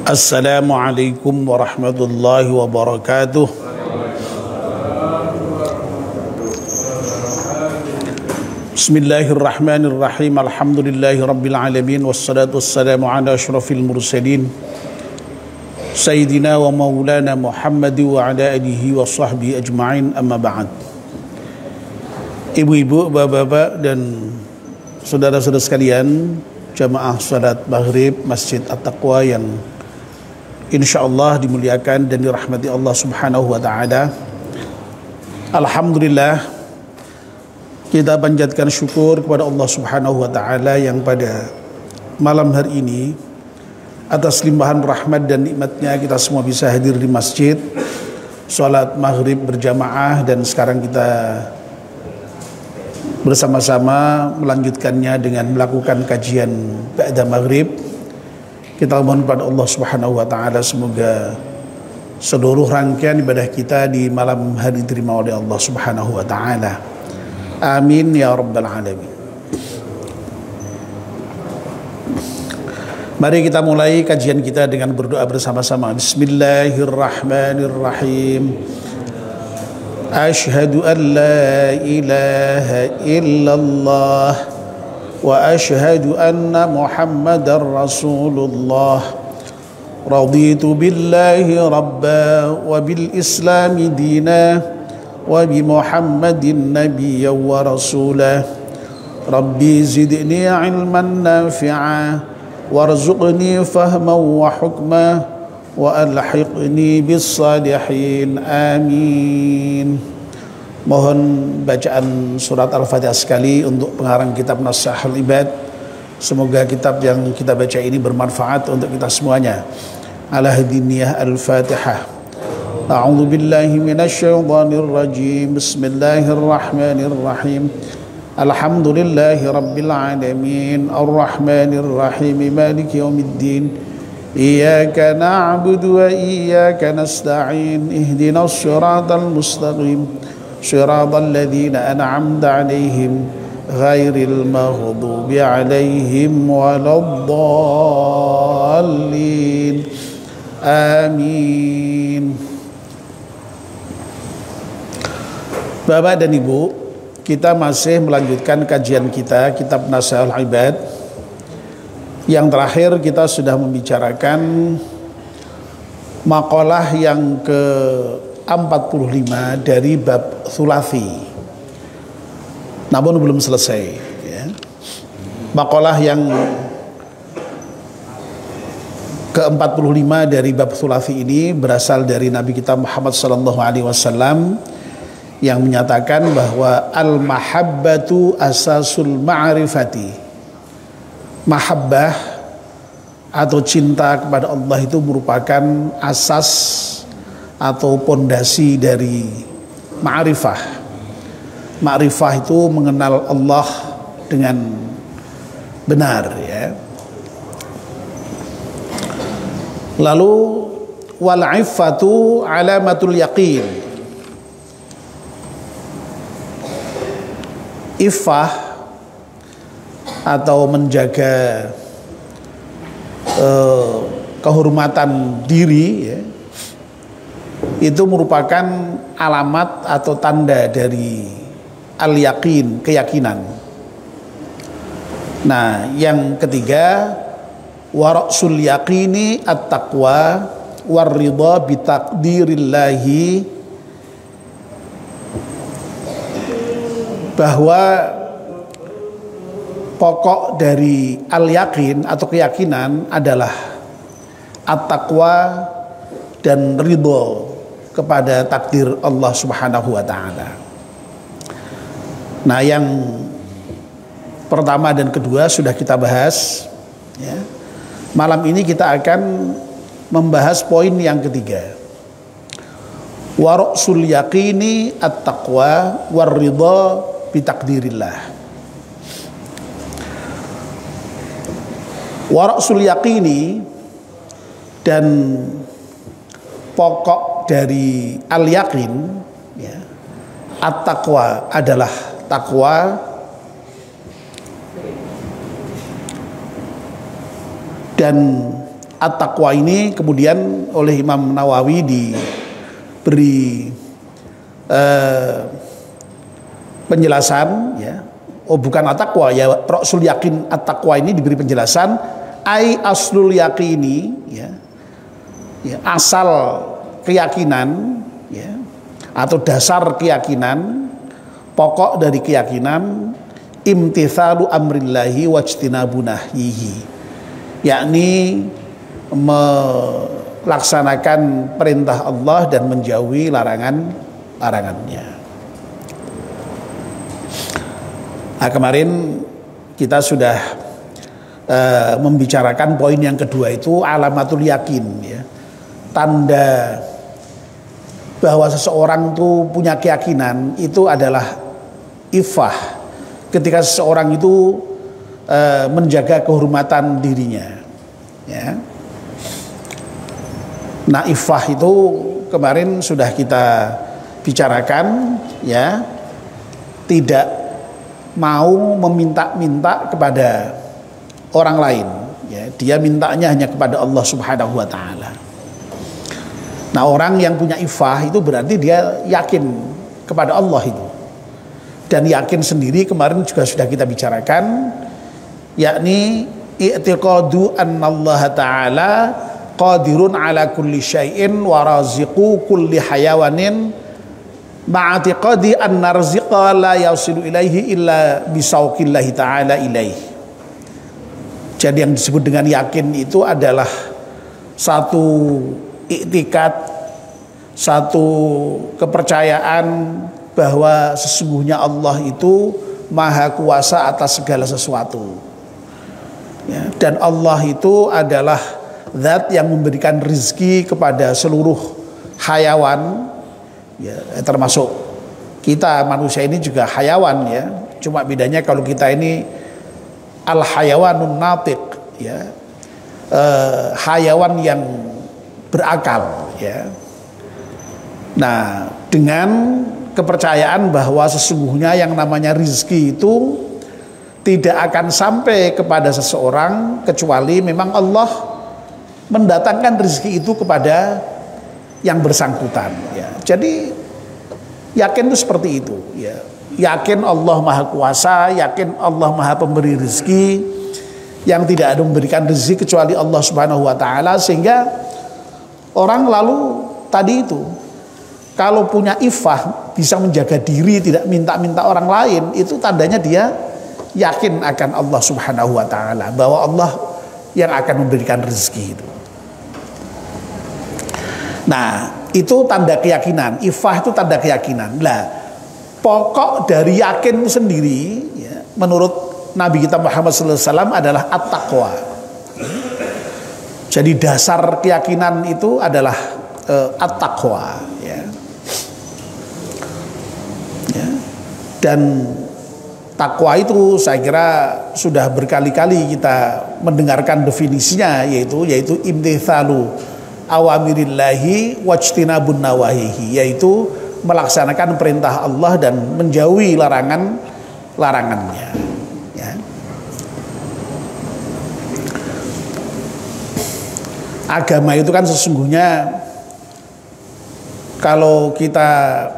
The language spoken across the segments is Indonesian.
Assalamualaikum warahmatullahi wabarakatuh. Bismillahirrahmanirrahim. Alhamdulillahi rabbil alamin. Wassalatu wassalamu ala asyrafil mursalin Sayyidina wa maulana Muhammad wa ala alihi wa sahbihi ajma'in, amma ba'd. Ibu-ibu, bapak-bapak dan saudara-saudara sekalian, jamaah salat maghrib Masjid At-Taqwa yang insyaallah dimuliakan dan dirahmati Allah Subhanahu wa taala. Alhamdulillah, kita panjatkan syukur kepada Allah Subhanahu wa taala yang pada malam hari ini atas limpahan rahmat dan nikmatnya kita semua bisa hadir di masjid salat maghrib berjamaah, dan sekarang kita bersama-sama melanjutkannya dengan melakukan kajian ba'da maghrib. Kita mohon kepada Allah Subhanahu wa taala semoga seluruh rangkaian ibadah kita di malam hari diterima oleh Allah Subhanahu wa taala. Amin ya rabbal alamin. Mari kita mulai kajian kita dengan berdoa bersama-sama. Bismillahirrahmanirrahim. Asyhadu an la ilaha illallah wa asyhadu anna Muhammadar Rasulullah. Raditu billahi rabba wa bil islami dina wa bi Muhammadin nabiyya wa rasulah. Rabbi zidni ilman nafi'a warzuqni fahman wa hukma wa alhiqni bis salihin. Amin. Mohon bacaan surat Al-Fatihah sekali untuk pengarang kitab Nashahul Ibad. Semoga kitab yang kita baca ini bermanfaat untuk kita semuanya. Ala hadiniyah Al-Fatihah. A'udzu billahi minasyaitonir rajim. Bismillahirrahmanirrahim. Alhamdulillahi rabbil alamin. Arrahmanir rahim. Maliki yaumiddin. Iyyaka na'budu wa iyyaka nasta'in. Ihdinas siratal mustaqim. Shiratal ladzina an'amta 'alaihim ghairil maghdubi 'alaihim waladdallin. Amin. Bapak dan Ibu, kita masih melanjutkan kajian kita kitab Nashahul Ibad. Yang terakhir kita sudah membicarakan maqalah yang ke-45 dari bab thulathi, namun belum selesai ya. Maqalah yang ke-45 dari bab thulathi ini berasal dari Nabi kita Muhammad SAW yang menyatakan bahwa al-mahabbatu asasul ma'rifati. Mahabbah atau cinta kepada Allah itu merupakan asas atau pondasi dari ma'rifah. Ma'rifah itu mengenal Allah dengan benar ya. Lalu wal iffatu alamatul yaqin. Iffah atau menjaga kehormatan diri ya, itu merupakan alamat atau tanda dari al-yaqin, keyakinan. Nah, yang ketiga, warasul yaqini at-taqwa war-ridha bi taqdirillahi, bahwa pokok dari al-yaqin atau keyakinan adalah at-taqwa dan ridho kepada takdir Allah Subhanahu wa taala. Nah, yang pertama dan kedua sudah kita bahas ya. Malam ini kita akan membahas poin yang ketiga. Warasul yaqini at-taqwa war-ridha bi takdirillah. Warasul yaqini, dan pokok dari al-yaqin ya, at-taqwa adalah takwa, dan at-taqwa ini kemudian oleh Imam Nawawi diberi penjelasan, ya. Oh, bukan at-taqwa, ya, Ra'sul Yakin at-taqwa ini diberi penjelasan ai aslul yaqini, ya, ya, asal keyakinan, ya, atau dasar keyakinan, pokok dari keyakinan, imtithalu amrillahi wajtinabu nahyihi, yakni melaksanakan perintah Allah dan menjauhi larangannya. Nah, kemarin kita sudah membicarakan poin yang kedua, itu alamatul yakin, ya, tanda bahwa seseorang itu punya keyakinan itu adalah ifah, ketika seseorang itu menjaga kehormatan dirinya, ya. Nah, ifah itu kemarin sudah kita bicarakan, ya, tidak mau meminta-minta kepada orang lain, ya, dia mintanya hanya kepada Allah Subhanahu wa taala. Nah, orang yang punya ifah itu berarti dia yakin kepada Allah itu. Dan yakin sendiri kemarin juga sudah kita bicarakan, yakni i'tiqadu annallaha ta'ala qadirun ala kulli syai'in wa raziqu kulli hayawanin ma'atiqadi anna rizqa la yasilu ilaihi illa bisauqillahi ta'ala ilaih. Jadi yang disebut dengan yakin itu adalah satu iktikad, satu kepercayaan bahwa sesungguhnya Allah itu maha kuasa atas segala sesuatu, ya, dan Allah itu adalah zat yang memberikan rizki kepada seluruh hayawan, ya, termasuk kita manusia ini juga hayawan, ya, cuma bedanya kalau kita ini al hayawanun natiq, ya, hayawan yang berakal, ya. Nah, dengan kepercayaan bahwa sesungguhnya yang namanya rizki itu tidak akan sampai kepada seseorang kecuali memang Allah mendatangkan rizki itu kepada yang bersangkutan, ya. Jadi yakin itu seperti itu, ya. Yakin Allah maha kuasa, yakin Allah maha pemberi rizki, yang tidak ada memberikan rezeki kecuali Allah Subhanahu wa taala, sehingga orang lalu tadi itu kalau punya ifah, bisa menjaga diri, tidak minta-minta orang lain, itu tandanya dia yakin akan Allah Subhanahu wa taala, bahwa Allah yang akan memberikan rezeki itu. Nah, itu tanda keyakinan. Ifah itu tanda keyakinan. Nah, pokok dari yakin sendiri, ya, menurut Nabi kita Muhammad SAW adalah at-taqwa. Jadi dasar keyakinan itu adalah at-taqwa, ya. Ya. Dan takwa itu saya kira sudah berkali-kali kita mendengarkan definisinya, yaitu imtithalu awamirillahi wajtinabun nawahihi, yaitu melaksanakan perintah Allah dan menjauhi larangannya, ya. Agama itu kan sesungguhnya kalau kita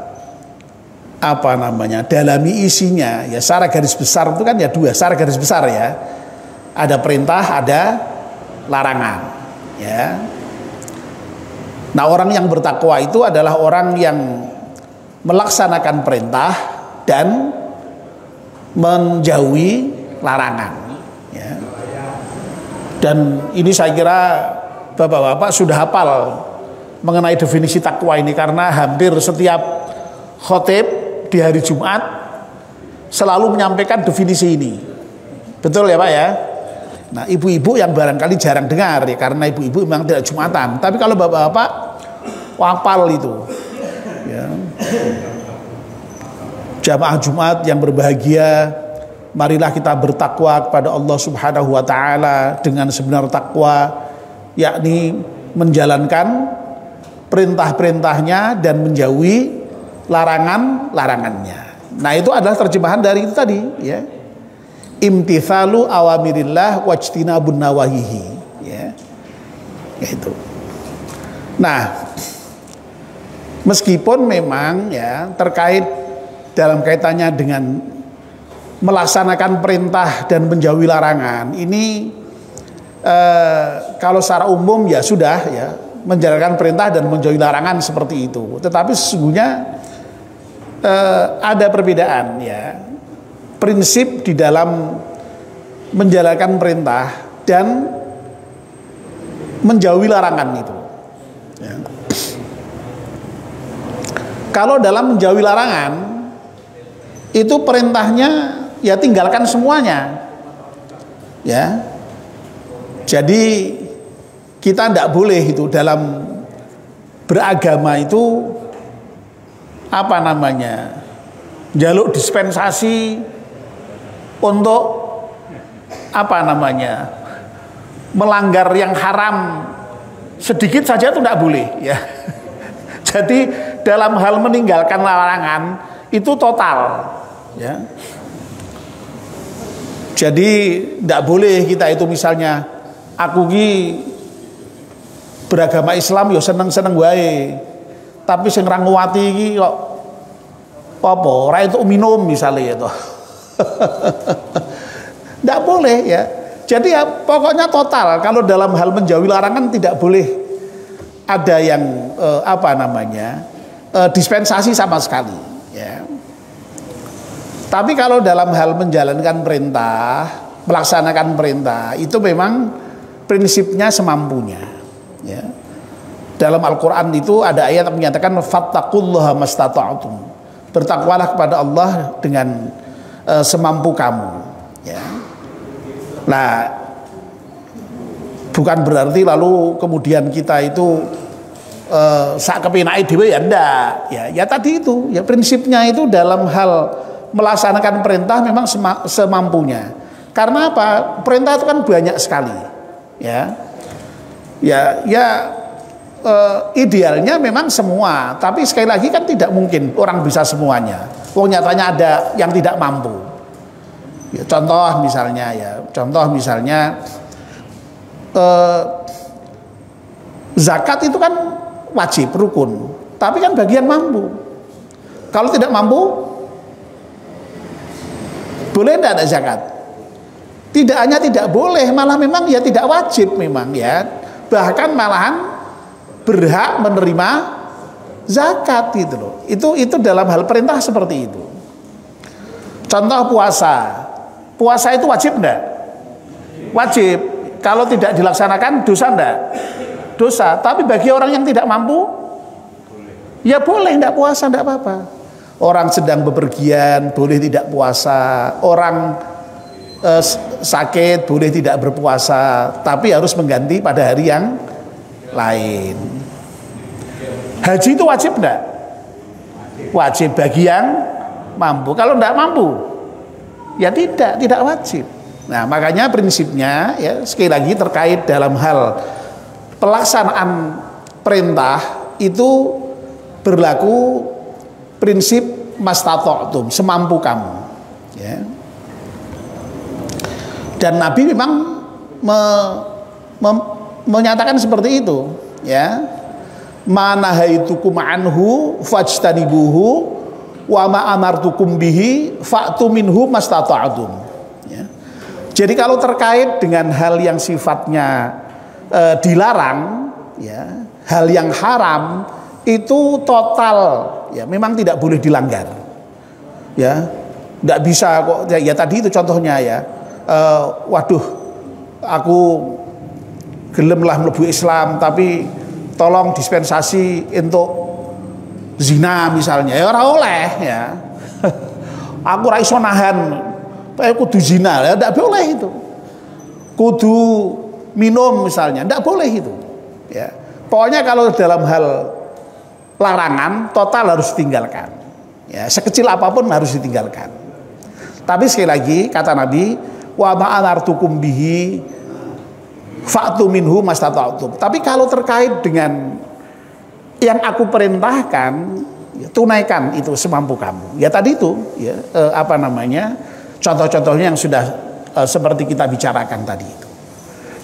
dalami isinya, ya, secara garis besar itu kan ya dua, secara garis besar, ya, ada perintah, ada larangan, ya. Nah, orang yang bertakwa itu adalah orang yang melaksanakan perintah dan menjauhi larangan, ya. Dan ini saya kira bapak-bapak sudah hafal mengenai definisi takwa ini, karena hampir setiap khotib di hari Jumat selalu menyampaikan definisi ini. Betul ya Pak, ya? Nah, ibu-ibu yang barangkali jarang dengar, ya, karena ibu-ibu memang tidak Jumatan. Tapi kalau bapak-bapak hafal itu, ya. Jamaah Jumat yang berbahagia, marilah kita bertakwa kepada Allah Subhanahu wa taala dengan sebenar takwa, yakni menjalankan perintah-perintahnya dan menjauhi larangannya. Nah, itu adalah terjemahan dari itu tadi, ya. Imtithalu awamirillah wajtinabun nawahihi, ya. Itu. Nah, meskipun memang ya terkait dalam kaitannya dengan melaksanakan perintah dan menjauhi larangan ini kalau secara umum ya sudah ya menjalankan perintah dan menjauhi larangan seperti itu. Tetapi sesungguhnya ada perbedaan ya prinsip di dalam menjalankan perintah dan menjauhi larangan itu. Ya. Kalau dalam menjauhi larangan itu perintahnya ya tinggalkan semuanya. Ya. Jadi kita tidak boleh itu dalam beragama itu apa namanya? Jaluk dispensasi untuk apa namanya? Melanggar yang haram sedikit saja itu tidak boleh ya. Jadi dalam hal meninggalkan larangan itu total ya. Jadi tidak boleh kita itu misalnya aku ki beragama Islam yo seneng-seneng wae. Tapi sing ra nguwati iki kok apa ora itu minum misalnya itu. Tidak boleh ya. Jadi ya pokoknya total. Kalau dalam hal menjauhi larangan tidak boleh ada yang apa namanya dispensasi sama sekali. Ya. Tapi kalau dalam hal menjalankan perintah, melaksanakan perintah itu memang prinsipnya semampunya. Ya. Dalam Al-Quran itu ada ayat yang menyatakan fattaqullaha mastata'tum. Bertakwalah kepada Allah dengan semampu kamu. Ya. Nah, bukan berarti lalu kemudian kita itu sak kepenake dhewe ya ndak. Ya tadi itu, ya prinsipnya itu dalam hal melaksanakan perintah memang semampunya. Karena apa? Perintah itu kan banyak sekali. Ya. Idealnya memang semua, tapi sekali lagi kan tidak mungkin orang bisa semuanya. Wong nyatanya ada yang tidak mampu. Ya, contoh misalnya zakat itu kan wajib rukun, tapi kan bagian mampu. Kalau tidak mampu, boleh tidak ada zakat? Tidak hanya tidak boleh, malah memang ya tidak wajib memang ya. Bahkan malahan berhak menerima zakat gitu loh. Itu dalam hal perintah seperti itu. Contoh puasa. Puasa itu wajib enggak? Wajib. Kalau tidak dilaksanakan dosa enggak? Dosa. Tapi bagi orang yang tidak mampu, ya boleh enggak puasa, enggak apa-apa. Orang sedang bepergian boleh tidak puasa. Orang sakit boleh tidak berpuasa, tapi harus mengganti pada hari yang lain. Haji itu wajib enggak? Wajib bagi yang mampu. Kalau enggak mampu, ya tidak wajib. Nah, makanya prinsipnya ya sekali lagi terkait dalam hal pelaksanaan perintah itu berlaku prinsip mastata'tum, semampu kamu. Ya. Dan Nabi memang menyatakan seperti itu, ya. Manahaitukum anhu fajtanibuhu wa ma amartukum bihi fa'tu minhu mastata'tum. Ya. Jadi kalau terkait dengan hal yang sifatnya dilarang, ya, hal yang haram itu total, ya, memang tidak boleh dilanggar. Ya, tidak bisa kok. Ya tadi itu contohnya ya. Waduh, aku gelemlah mlebu Islam, tapi tolong dispensasi untuk zina misalnya, ya ora oleh ya. Aku ra iso nahan, kudu zina, ya ndak boleh itu. Kudu minum misalnya, ndak boleh itu. Ya. Pokoknya kalau dalam hal larangan total harus ditinggalkan. Ya, sekecil apapun harus ditinggalkan. Tapi sekali lagi kata Nabi, wa ma'amartukum bihi fa'tu minhu mastata'tum. Tapi kalau terkait dengan yang aku perintahkan, ya, tunaikan itu semampu kamu. Ya tadi itu, ya apa namanya? Contoh-contohnya yang sudah seperti kita bicarakan tadi itu.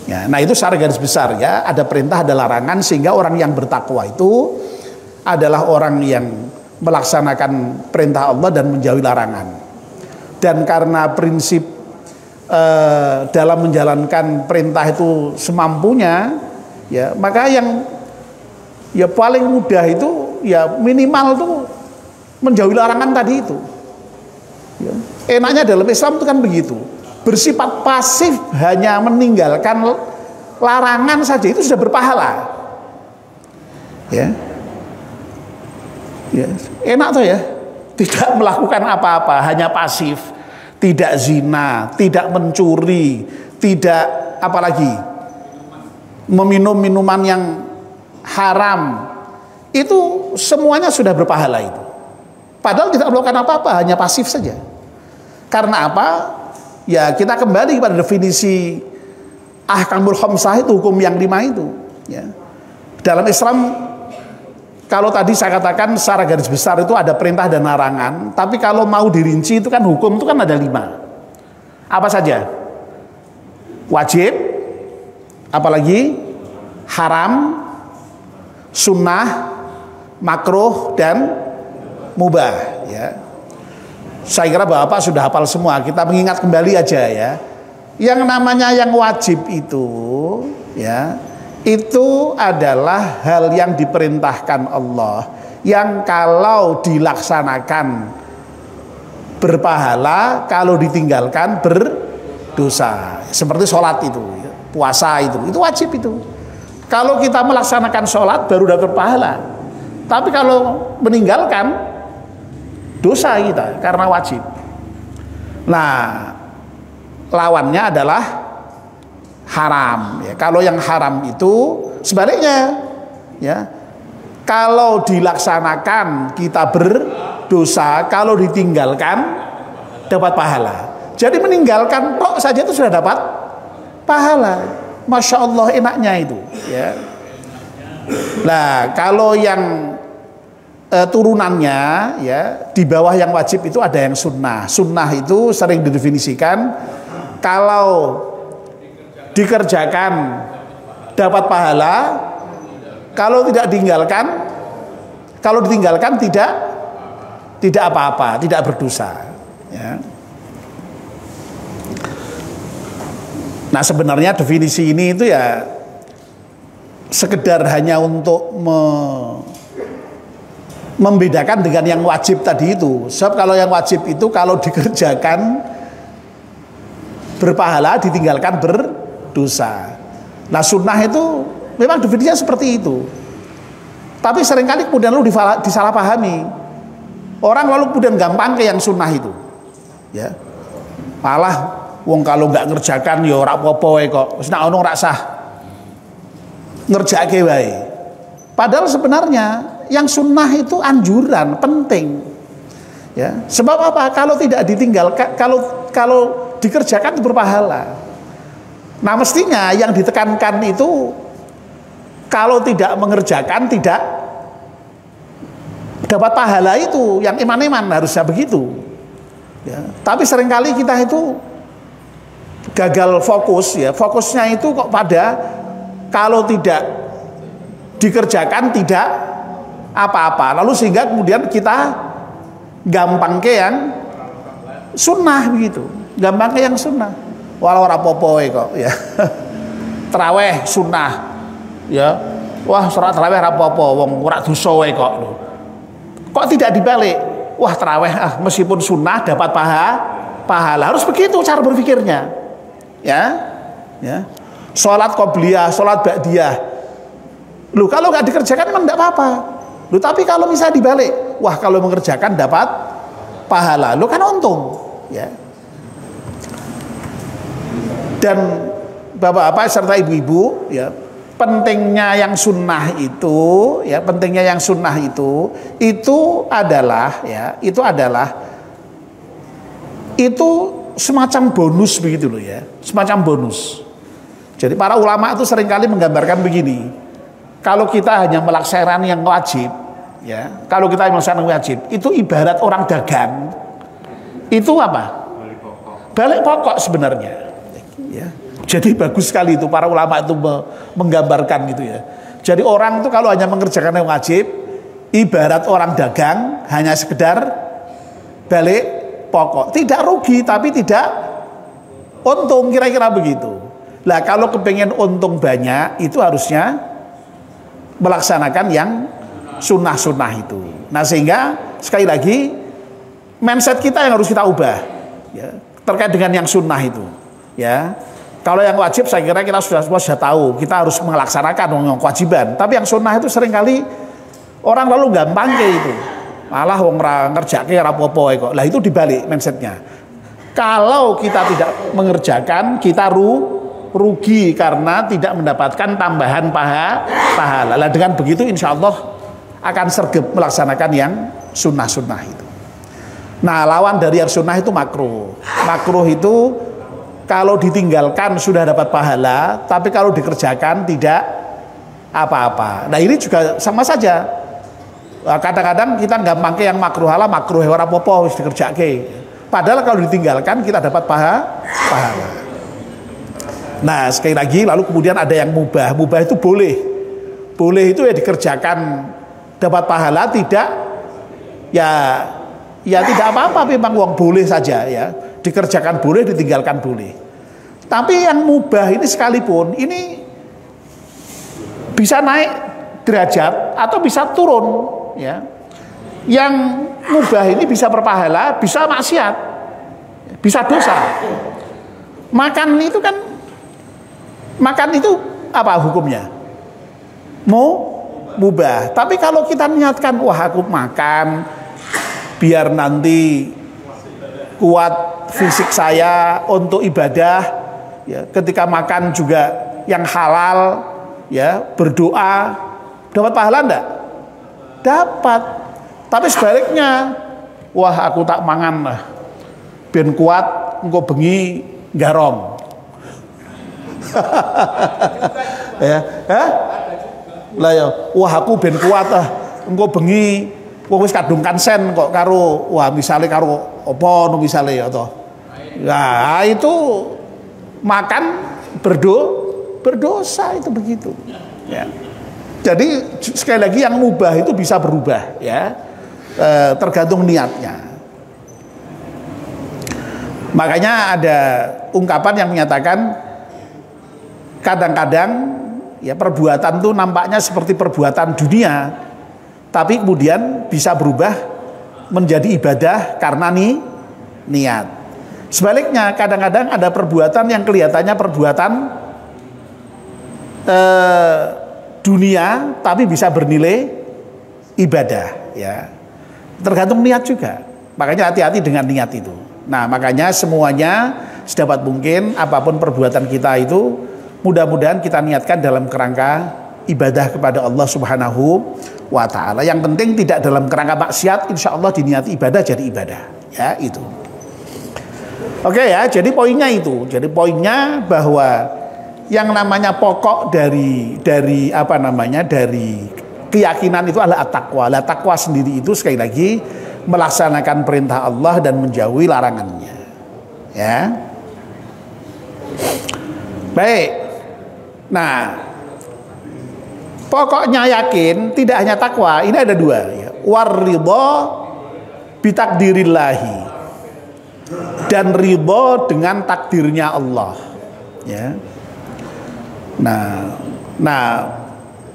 Ya, nah itu secara garis besar ya, ada perintah ada larangan, sehingga orang yang bertakwa itu adalah orang yang melaksanakan perintah Allah dan menjauhi larangan. Dan karena prinsip dalam menjalankan perintah itu semampunya, ya maka yang ya paling mudah itu ya minimal tuh menjauhi larangan tadi itu. Ya. Enaknya dalam Islam itu kan begitu, bersifat pasif, hanya meninggalkan larangan saja itu sudah berpahala. Ya, ya enak tuh ya, tidak melakukan apa-apa, hanya pasif, tidak zina, tidak mencuri, tidak apalagi meminum minuman yang haram, itu semuanya sudah berpahala itu. Padahal tidak melakukan apa-apa, hanya pasif saja. Karena apa? Ya kita kembali pada definisi ahkamul khamsah itu, hukum yang 5 itu. Ya. Dalam Islam, kalau tadi saya katakan secara garis besar itu ada perintah dan larangan, tapi kalau mau dirinci itu kan hukum itu kan ada 5. Apa saja? Wajib, apalagi haram, sunnah, makruh, dan mubah. Ya. Saya kira Bapak sudah hafal semua, kita mengingat kembali aja ya. Yang namanya yang wajib itu ya, itu adalah hal yang diperintahkan Allah, yang kalau dilaksanakan berpahala, kalau ditinggalkan berdosa. Seperti sholat itu, puasa itu wajib itu. Kalau kita melaksanakan sholat baru dapat pahala, tapi kalau meninggalkan dosa kita karena wajib. Nah, lawannya adalah haram. Ya, kalau yang haram itu sebaliknya, ya. Kalau dilaksanakan kita berdosa, kalau ditinggalkan dapat pahala. Jadi meninggalkan tok saja itu sudah dapat pahala. Masya Allah enaknya itu. Ya. Nah, kalau yang turunannya ya di bawah yang wajib itu ada yang sunnah. Sunnah itu sering didefinisikan kalau dikerjakan dapat pahala, kalau tidak ditinggalkan tidak apa-apa, tidak berdosa. Ya. Nah sebenarnya definisi ini itu ya sekedar hanya untuk membedakan dengan yang wajib tadi itu. Sebab kalau yang wajib itu kalau dikerjakan berpahala, ditinggalkan berdosa. Nah sunnah itu memang definisinya seperti itu. Tapi seringkali kemudian lalu disalahpahami. Orang lalu kemudian gampang ke yang sunnah itu. Ya. Malah wong kalau nggak ngerjakan ya ora apa-apa kok. Wis nek ono ora sah. Ngerjake wae. Padahal sebenarnya yang sunnah itu anjuran penting, ya. Sebab apa? Kalau tidak ditinggalkan, kalau dikerjakan itu berpahala. Nah mestinya yang ditekankan itu kalau tidak mengerjakan tidak dapat pahala itu, yang iman-iman harusnya begitu. Ya. Tapi seringkali kita itu gagal fokus, ya. Fokusnya itu kok pada kalau tidak dikerjakan tidak apa-apa, lalu sehingga kemudian kita gampang ke yang sunnah begitu, gampang ke yang sunnah. Walau rapopo kok ya. Terawih sunnah, ya. Wah surat terawih rapopo, wong ora dosa kok. Kok tidak dibalik? Wah terawih meskipun sunnah dapat pahala. Harus begitu cara berpikirnya, ya. Ya. Sholat qobliyah, sholat ba'diyah. Loh kalau nggak dikerjakan memang tidak apa-apa. Loh, tapi kalau misalnya dibalik, wah kalau mengerjakan dapat pahala, lo kan untung, ya. Dan bapak-bapak serta ibu-ibu, ya, pentingnya yang sunnah itu, ya, pentingnya yang sunnah itu adalah, ya, itu semacam bonus begitu loh, ya, semacam bonus. Jadi para ulama itu seringkali menggambarkan begini. Kalau kita hanya melaksanakan yang wajib, ya, kalau kita melaksanakan yang wajib, itu ibarat orang dagang. Itu apa? Balik pokok sebenarnya. Ya. Jadi bagus sekali itu para ulama itu menggambarkan gitu ya. Jadi orang itu kalau hanya mengerjakan yang wajib, ibarat orang dagang hanya sekedar balik pokok. Tidak rugi tapi tidak untung, kira-kira begitu. Lah kalau kepengen untung banyak itu harusnya melaksanakan yang sunnah-sunnah itu. Nah sehingga sekali lagi mindset kita yang harus kita ubah ya, terkait dengan yang sunnah itu ya. Kalau yang wajib saya kira kita sudah tahu, kita harus melaksanakan yang kewajiban. Tapi yang sunnah itu seringkali orang lalu gampang kayak itu. Malah wong ngerjake ora apa-apa kok. Lah itu dibalik mindsetnya. Kalau kita tidak mengerjakan, kita rugi karena tidak mendapatkan tambahan pahala. Lah dengan begitu insya Allah akan sergap melaksanakan yang sunnah-sunnah itu. Nah lawan dari yang sunnah itu makruh. Makruh itu kalau ditinggalkan sudah dapat pahala, tapi kalau dikerjakan tidak apa-apa. Nah ini juga sama saja. Kadang-kadang kita nggak pakai yang makruh ora apa-apa wis dikerjake. Padahal kalau ditinggalkan kita dapat pahala. Nah sekali lagi lalu kemudian ada yang mubah. Mubah itu boleh. Boleh itu ya dikerjakan dapat pahala, tidak ya tidak apa-apa, memang uang boleh saja ya. Dikerjakan boleh, ditinggalkan boleh. Tapi yang mubah ini sekalipun ini bisa naik derajat atau bisa turun ya. Yang mubah ini bisa berpahala, bisa maksiat, bisa dosa. Makan itu apa hukumnya? Mubah. Tapi kalau kita niatkan, wah aku makan biar nanti kuat fisik saya untuk ibadah ya, ketika makan juga yang halal ya, berdoa dapat pahala enggak? Dapat. Tapi sebaliknya, wah aku tak mangan lah ben kuat engko bengi garong. Ya, lah ya, wah aku ben kuat lah engko bengi wong wis kadung kansen kok karo wah misale karo apa no misale ya to. Nah, itu makan berdosa itu begitu. Ya. Jadi sekali lagi yang mubah itu bisa berubah ya. Tergantung niatnya. Makanya ada ungkapan yang menyatakan kadang-kadang ya perbuatan itu nampaknya seperti perbuatan dunia, tapi kemudian bisa berubah menjadi ibadah karena niat. Sebaliknya kadang-kadang ada perbuatan yang kelihatannya perbuatan dunia tapi bisa bernilai ibadah ya. Tergantung niat juga. Makanya hati-hati dengan niat itu. Nah, makanya semuanya sedapat mungkin apapun perbuatan kita itu mudah-mudahan kita niatkan dalam kerangka ibadah kepada Allah Subhanahu wa ta'ala. Yang penting tidak dalam kerangka maksiat, insya Allah diniati ibadah jadi ibadah. Ya, itu. Oke ya, jadi poinnya itu. Jadi poinnya bahwa yang namanya pokok dari keyakinan itu adalah at-taqwa. Lah taqwa sendiri itu sekali lagi melaksanakan perintah Allah dan menjauhi larangannya. Ya. Baik. Nah, pokoknya yakin tidak hanya takwa, ini ada dua ya. Waridho bitakdirillahi, dan ridho dengan takdirnya Allah ya. Nah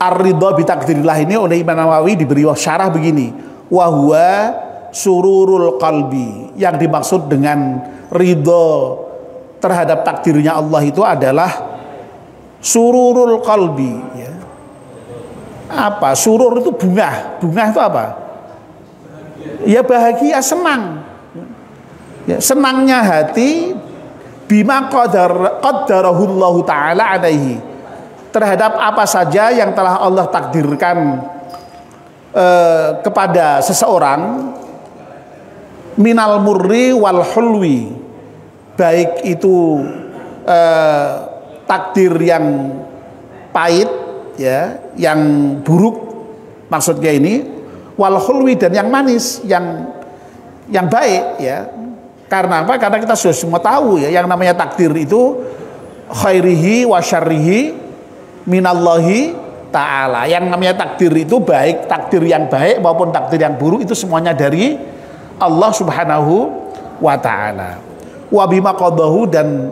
ar-ridho bitakdirillah ini oleh Imam Nawawi diberi syarah begini, wa huwa sururul qalbi, yang dimaksud dengan ridho terhadap takdirnya Allah itu adalah sururul qalbi ya. Apa? Surur itu bunga. Bunga itu apa? Ya bahagia, senang. Ya, senangnya hati bima qaddarahullahu ta'ala alaihi, terhadap apa saja yang telah Allah takdirkan kepada seseorang, minal murri wal hulwi, baik itu takdir yang pahit ya, yang buruk maksudnya ini, wal hulwi, dan yang manis, yang baik ya. Karena apa? Karena kita sudah semua tahu ya, yang namanya takdir itu khairihi wa syarrihi minallahi ta'ala. Yang namanya takdir itu baik, takdir yang baik maupun takdir yang buruk itu semuanya dari Allah Subhanahu wa ta'ala. Wa bima qadahu, dan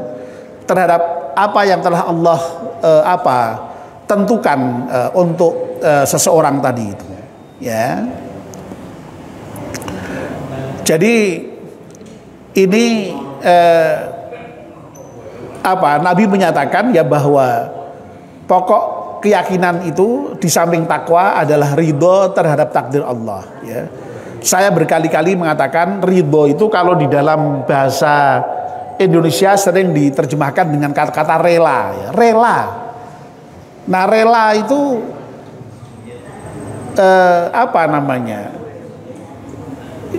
terhadap apa yang telah Allah tentukan untuk seseorang tadi itu, ya. Jadi ini Nabi menyatakan ya bahwa pokok keyakinan itu di samping takwa adalah ridho terhadap takdir Allah, ya. Saya berkali-kali mengatakan ridho itu kalau di dalam bahasa Indonesia sering diterjemahkan dengan kata-kata rela, ya. Rela. Nah, rela itu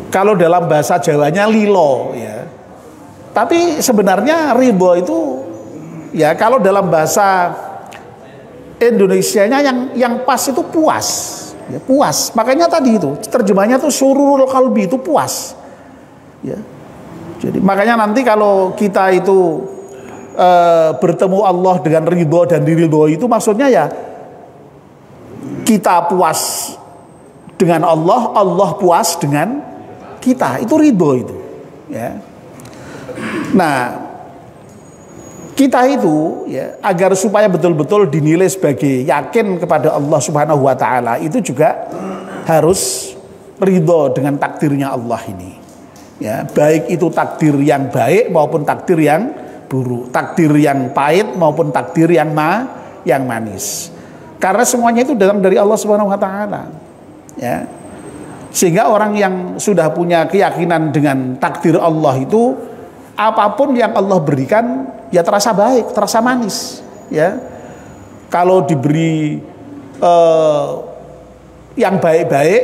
kalau dalam bahasa Jawanya lilo, ya. Tapi sebenarnya ridho itu ya kalau dalam bahasa Indonesianya yang pas itu puas, ya, puas. Makanya tadi itu terjemahnya tuh sururul qalbi, itu puas, ya. Jadi makanya nanti kalau kita itu bertemu Allah dengan ridho dan diridho, itu maksudnya ya kita puas dengan Allah, Allah puas dengan kita, itu ridho itu, ya. Nah, kita itu ya agar supaya betul-betul dinilai sebagai yakin kepada Allah Subhanahu wa taala, itu juga harus ridho dengan takdirnya Allah ini. Ya, baik itu takdir yang baik maupun takdir yang buruk, takdir yang pahit maupun takdir yang manis. Karena semuanya itu datang dari Allah Subhanahu wa taala. Ya. Sehingga orang yang sudah punya keyakinan dengan takdir Allah itu, apapun yang Allah berikan ya terasa baik, terasa manis, ya. Kalau diberi yang baik-baik,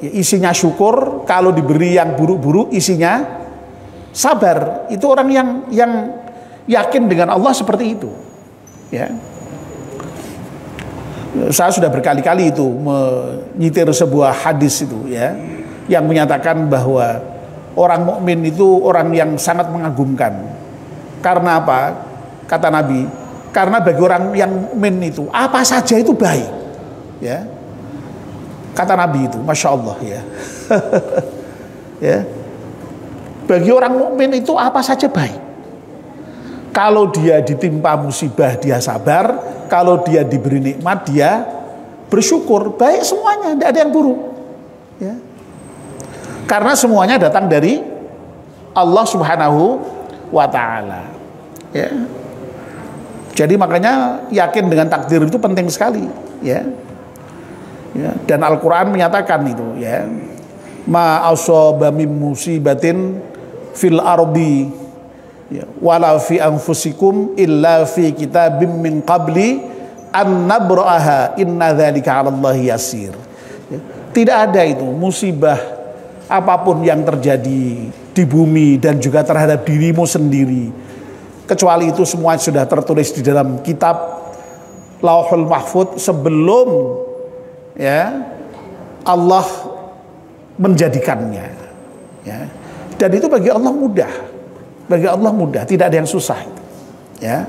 ya isinya syukur. Kalau diberi yang buruk-buruk, isinya sabar. Itu orang yang yakin dengan Allah seperti itu, ya. Saya sudah berkali-kali itu menyitir sebuah hadis itu, ya, yang menyatakan bahwa orang mukmin itu orang yang sangat mengagumkan. Karena apa? Kata Nabi, karena bagi orang yang mukmin itu apa saja itu baik, ya. Kata Nabi itu, Masya Allah, ya. Ya. Bagi orang mukmin itu apa saja baik. Kalau dia ditimpa musibah dia sabar, kalau dia diberi nikmat dia bersyukur, baik semuanya, tidak ada yang buruk, ya. Karena semuanya datang dari Allah Subhanahu wa taala, ya. Jadi makanya yakin dengan takdir itu penting sekali, ya. Ya, dan Al-Qur'an menyatakan itu, ya. Ma asaba min musibatin fil ardi, ya, wala fi anfusikum illa fi kitabim min qabli an nabra'aha inna dzalika 'alallahi yasir. Ya, tidak ada itu musibah apapun yang terjadi di bumi dan juga terhadap dirimu sendiri, kecuali itu semua sudah tertulis di dalam kitab Lauhul Mahfuz sebelum, ya, Allah menjadikannya, ya. Dan itu bagi Allah mudah, bagi Allah mudah, tidak ada yang susah, ya.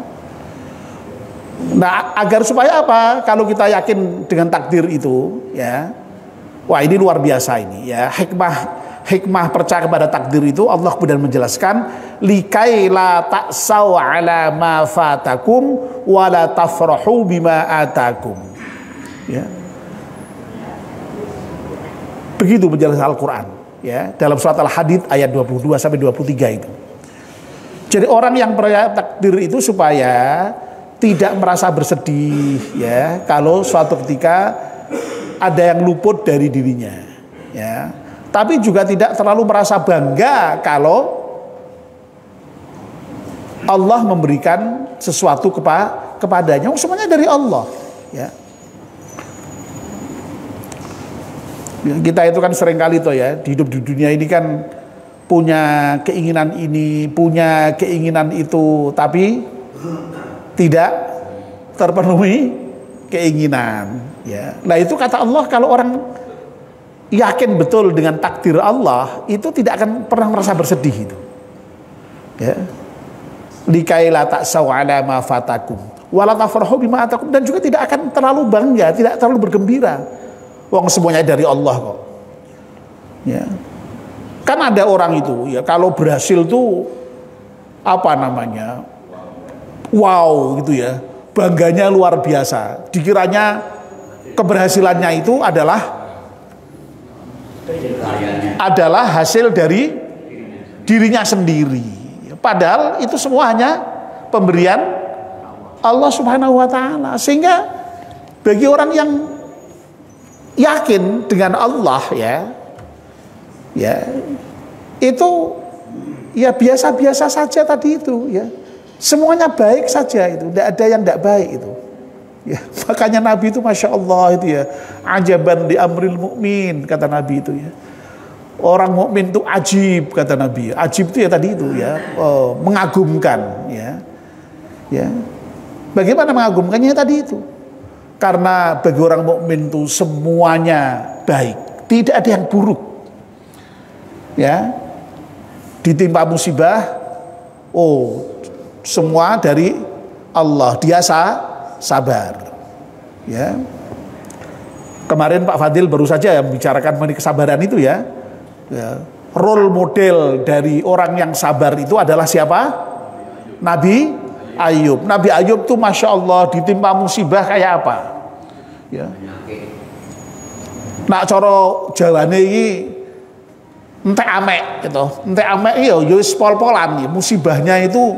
Nah, agar supaya apa? Kalau kita yakin dengan takdir itu, ya, wah ini luar biasa ini, ya. Hikmah percaya kepada takdir itu, Allah kemudian menjelaskan likai la ta'sau ala ma fatakum wa la tafrahu bima atakum, ya. Begitu penjelasan Al-Qur'an, ya, dalam surat Al-Hadid ayat 22 sampai 23 itu. Jadi orang yang percaya takdir itu supaya tidak merasa bersedih, ya, kalau suatu ketika ada yang luput dari dirinya, ya. Tapi juga tidak terlalu merasa bangga kalau Allah memberikan sesuatu kepadanya. Semuanya dari Allah, ya. Kita itu kan seringkali tuh, ya, hidup di dunia ini kan punya keinginan ini, punya keinginan itu, tapi tidak terpenuhi keinginan, ya. Nah, itu kata Allah, kalau orang yakin betul dengan takdir Allah itu tidak akan pernah merasa bersedih itu, ya. likai la ta'saw ala ma fatakum wa la tafrahu bima atakum, dan juga tidak akan terlalu bangga, tidak terlalu bergembira. Wong semuanya dari Allah kok. Ya. Kan ada orang itu ya kalau berhasil tuh apa namanya? Wow gitu ya. Bangganya luar biasa. Dikiranya keberhasilannya itu adalah hasil dari dirinya sendiri. Padahal itu semua hanya pemberian Allah Subhanahu wa taala. Sehingga bagi orang yang yakin dengan Allah ya itu ya biasa-biasa saja tadi itu ya. Semuanya baik saja itu, tidak ada yang tidak baik itu. Ya, makanya Nabi itu Masya Allah itu ya, ajaban di amril mu'min, kata Nabi itu ya. Orang mukmin itu ajib, kata Nabi. Ajib itu ya tadi itu ya, mengagumkan ya. Ya. Bagaimana mengagumkannya tadi itu? Karena bagi orang mukmin itu semuanya baik, tidak ada yang buruk. Ya. Ditimpa musibah, semua dari Allah, dia sabar. Ya. Kemarin Pak Fadil baru saja yang membicarakan mengenai kesabaran itu ya. Ya. Role model dari orang yang sabar itu adalah siapa? Nabi Ayub. Nabi Ayub tuh Masya Allah ditimpa musibah kayak apa? Ya. Nak coro Jawane ini entek amek gitu. Entek amek iya wis pol-polan, musibahnya itu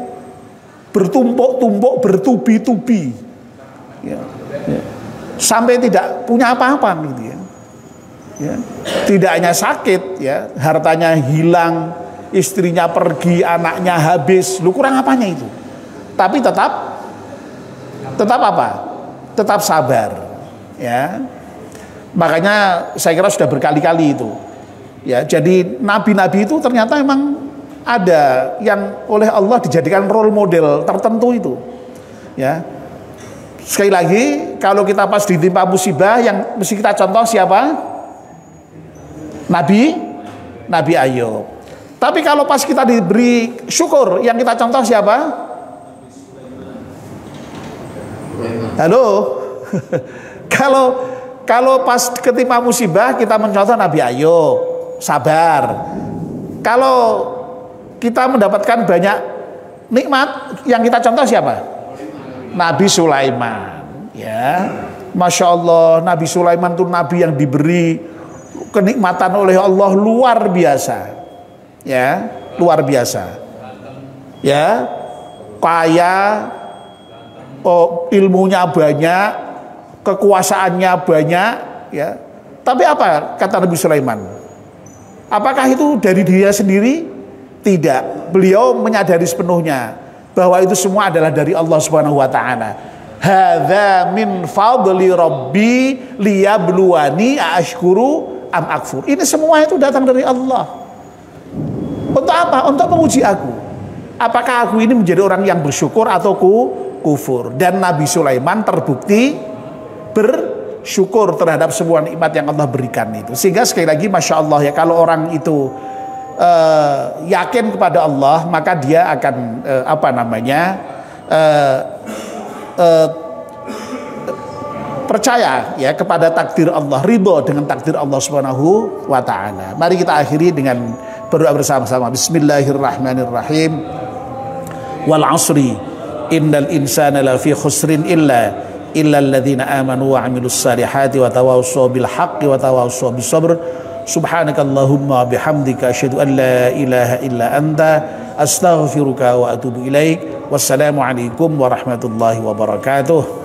bertumpuk-tumpuk, bertubi-tubi. Ya. Ya. Sampai tidak punya apa-apa gitu ya. Ya. Tidak hanya sakit ya, hartanya hilang, istrinya pergi, anaknya habis. Lu kurang apanya itu? Tapi tetap apa? Tetap sabar. Ya. Makanya saya kira sudah berkali-kali itu. Ya, jadi nabi-nabi itu ternyata memang ada yang oleh Allah dijadikan role model tertentu itu. Ya. Sekali lagi, kalau kita pas ditimpa musibah yang mesti kita contoh siapa? Nabi Ayub. Tapi kalau pas kita diberi syukur, yang kita contoh siapa? Halo. Kalau pas ketimpa musibah kita mencontoh Nabi Ayub, sabar. Kalau kita mendapatkan banyak nikmat, yang kita contoh siapa? Nabi Sulaiman. Ya, Masya Allah, Nabi Sulaiman itu nabi yang diberi kenikmatan oleh Allah luar biasa. Ya, luar biasa. Ya, kaya, ilmunya banyak, kekuasaannya banyak, ya. Tapi apa kata Nabi Sulaiman? Apakah itu dari dia sendiri? Tidak. Beliau menyadari sepenuhnya bahwa itu semua adalah dari Allah Subhanahu wa taala. Hadza min fadli rabbi liyabluwani aashkuru am akfur. Ini semua itu datang dari Allah. Untuk apa? Untuk menguji aku. Apakah aku ini menjadi orang yang bersyukur atau kufur? Dan Nabi Sulaiman terbukti bersyukur terhadap semua nikmat yang Allah berikan itu. Sehingga sekali lagi Masya Allah ya, kalau orang itu yakin kepada Allah, maka dia akan percaya ya kepada takdir Allah, ridho dengan takdir Allah Subhanahu wa taala. Mari kita akhiri dengan berdoa bersama-sama. Bismillahirrahmanirrahim. Wal 'asri innal insana lafi khusrin illa alladzina amanu wa 'amilus salihati wa tawassaw bil haqqi wa tawassaw bis sabr. Subhanakallahumma bihamdika asyhadu an la ilaha illa anta astaghfiruka wa atubu ilaik. Wassalamu alaikum warahmatullahi wabarakatuh.